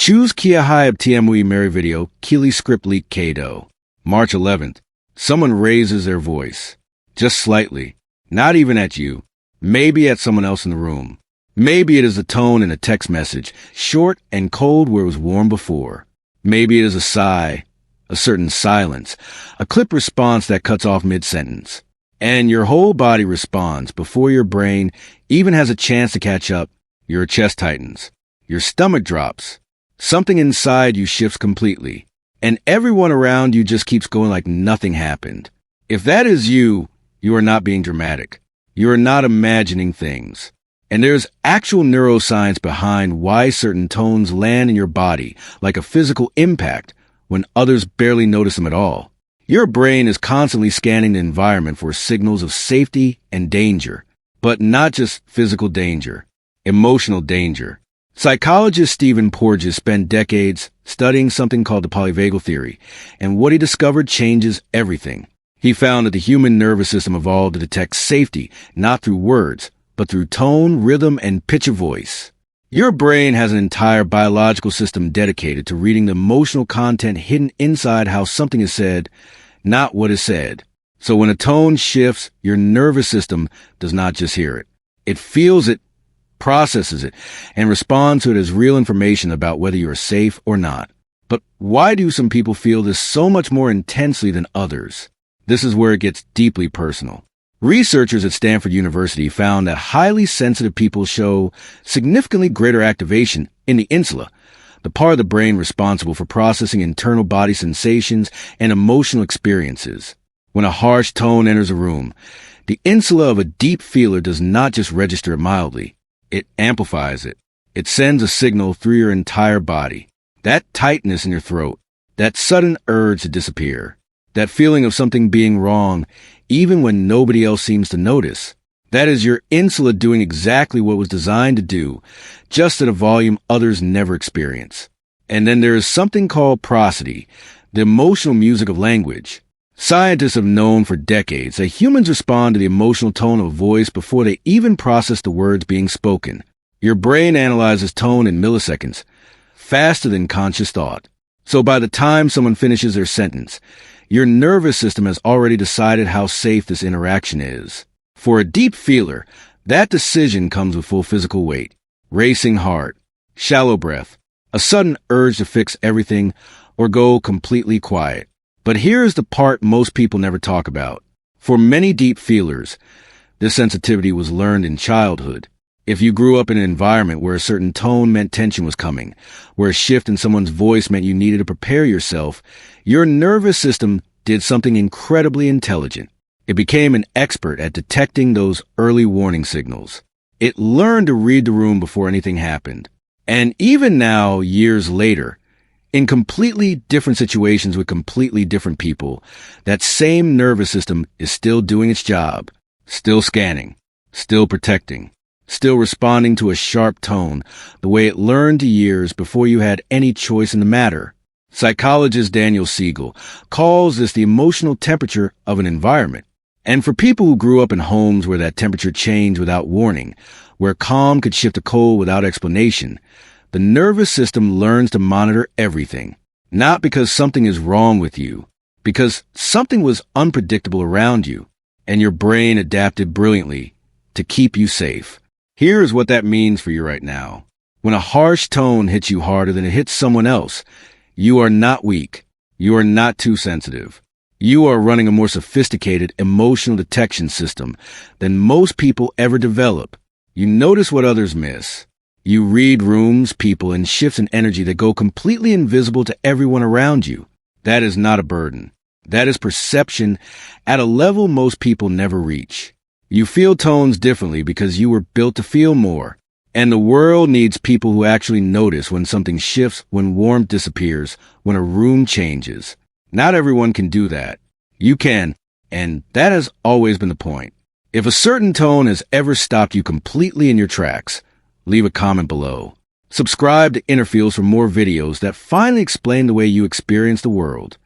Choose Kia Hyab TMWE Mary Video, Keely Script Leak Kado. March 11th. Someone raises their voice. Just slightly. Not even at you. Maybe at someone else in the room. Maybe it is a tone in a text message, short and cold where it was warm before. Maybe it is a sigh, a certain silence, a clipped response that cuts off mid-sentence. And your whole body responds before your brain even has a chance to catch up. Your chest tightens. Your stomach drops. Something inside you shifts completely. And everyone around you just keeps going like nothing happened. If that is you, you are not being dramatic. You are not imagining things. And there's actual neuroscience behind why certain tones land in your body like a physical impact when others barely notice them at all. Your brain is constantly scanning the environment for signals of safety and danger, but not just physical danger, emotional danger. Psychologist Stephen Porges spent decades studying something called the polyvagal theory, and what he discovered changes everything. He found that the human nervous system evolved to detect safety, not through words, but through tone, rhythm, and pitch of voice. Your brain has an entire biological system dedicated to reading the emotional content hidden inside how something is said, not what is said. So when a tone shifts, your nervous system does not just hear it. It feels it, processes it, and responds to it as real information about whether you are safe or not. But why do some people feel this so much more intensely than others? This is where it gets deeply personal. Researchers at Stanford University found that highly sensitive people show significantly greater activation in the insula, the part of the brain responsible for processing internal body sensations and emotional experiences. When a harsh tone enters a room, the insula of a deep feeler does not just register it mildly, it amplifies it. It sends a signal through your entire body. That tightness in your throat, that sudden urge to disappear, that feeling of something being wrong, even when nobody else seems to notice. That is your insula doing exactly what it was designed to do, just at a volume others never experience. And then there is something called prosody, the emotional music of language. Scientists have known for decades that humans respond to the emotional tone of a voice before they even process the words being spoken. Your brain analyzes tone in milliseconds, faster than conscious thought. So by the time someone finishes their sentence, your nervous system has already decided how safe this interaction is. For a deep feeler, that decision comes with full physical weight. Racing heart, shallow breath, a sudden urge to fix everything or go completely quiet. But here's the part most people never talk about. For many deep feelers, this sensitivity was learned in childhood. If you grew up in an environment where a certain tone meant tension was coming, where a shift in someone's voice meant you needed to prepare yourself, your nervous system did something incredibly intelligent. It became an expert at detecting those early warning signals. It learned to read the room before anything happened. And even now, years later, in completely different situations with completely different people, that same nervous system is still doing its job, still scanning, still protecting, still responding to a sharp tone the way it learned years before you had any choice in the matter. Psychologist Daniel Siegel calls this the emotional temperature of an environment. And for people who grew up in homes where that temperature changed without warning, where calm could shift to cold without explanation, the nervous system learns to monitor everything. Not because something is wrong with you, because something was unpredictable around you, and your brain adapted brilliantly to keep you safe. Here's what that means for you right now. When a harsh tone hits you harder than it hits someone else, you are not weak. You are not too sensitive. You are running a more sophisticated emotional detection system than most people ever develop. You notice what others miss. You read rooms, people, and shifts in energy that go completely invisible to everyone around you. That is not a burden. That is perception at a level most people never reach. You feel tones differently because you were built to feel more. And the world needs people who actually notice when something shifts, when warmth disappears, when a room changes. Not everyone can do that. You can, and that has always been the point. If a certain tone has ever stopped you completely in your tracks, leave a comment below. Subscribe to InnerFeels for more videos that finally explain the way you experience the world.